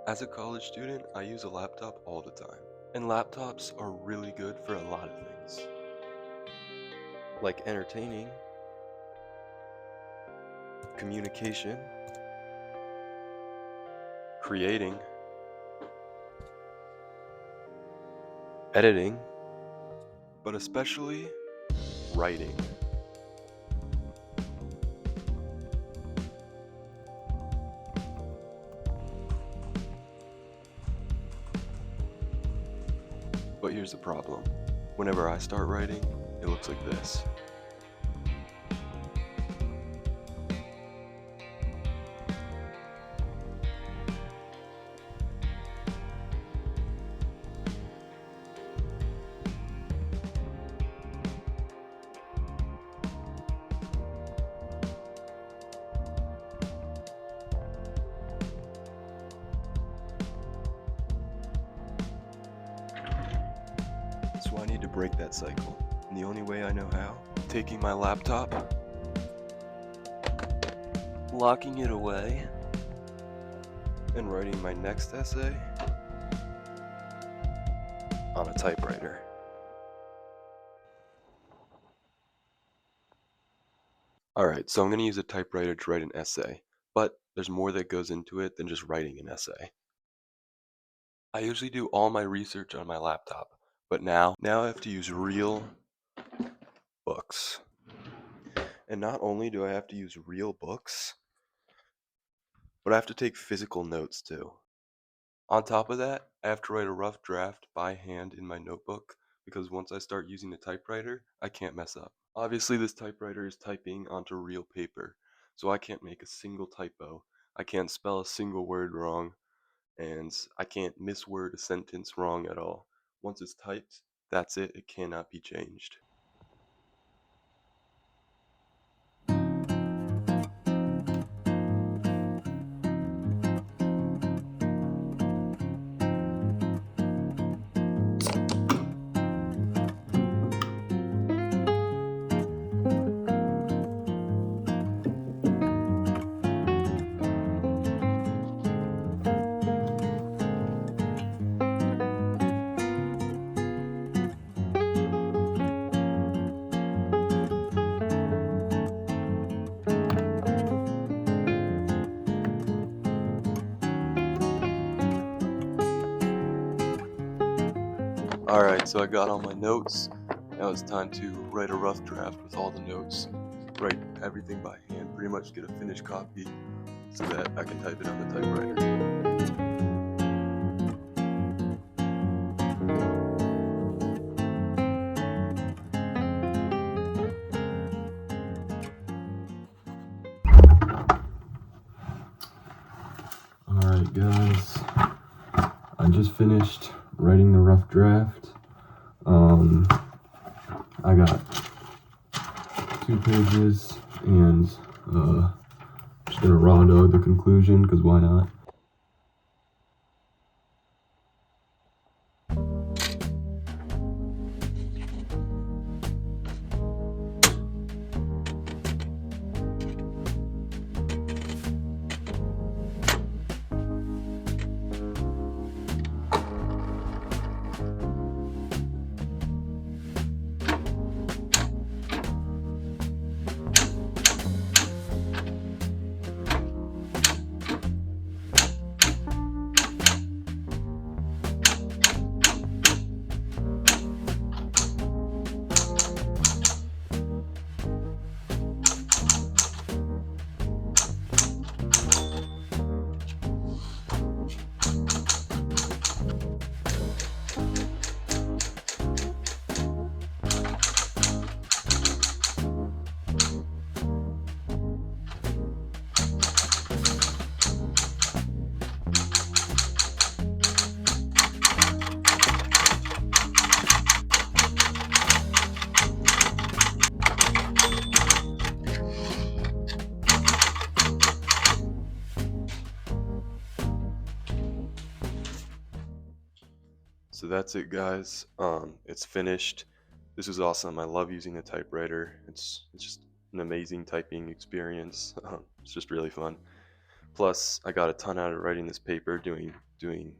As a college student, I use a laptop all the time. And laptops are really good for a lot of things. Like entertaining, communication, creating, editing, but especially writing. But here's the problem. Whenever I start writing, it looks like this. So I need to break that cycle. And the only way I know how, taking my laptop, locking it away, and writing my next essay on a typewriter. Alright, so I'm going to use a typewriter to write an essay, but there's more that goes into it than just writing an essay. I usually do all my research on my laptop, but now I have to use real books. And not only do I have to use real books, but I have to take physical notes too. On top of that, I have to write a rough draft by hand in my notebook because once I start using the typewriter, I can't mess up. Obviously, this typewriter is typing onto real paper, so I can't make a single typo. I can't spell a single word wrong, and I can't misword a sentence wrong at all. Once it's typed, that's it. It cannot be changed. Alright, so I got all my notes. Now it's time to write a rough draft with all the notes. Write everything by hand, pretty much get a finished copy so that I can type it on the typewriter. Alright guys, I just finished writing the rough draft. I got 2 pages and just gonna raw dog the conclusion because why not? So that's it guys, it's finished. This was awesome. I love using a typewriter. It's just an amazing typing experience. It's just really fun. Plus, I got a ton out of writing this paper, doing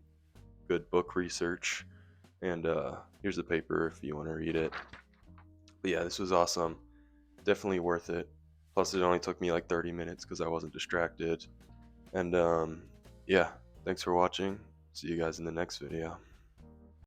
good book research. And here's the paper if you want to read it. But yeah, this was awesome. Definitely worth it. Plus, it only took me like 30 minutes because I wasn't distracted. And yeah, thanks for watching. See you guys in the next video.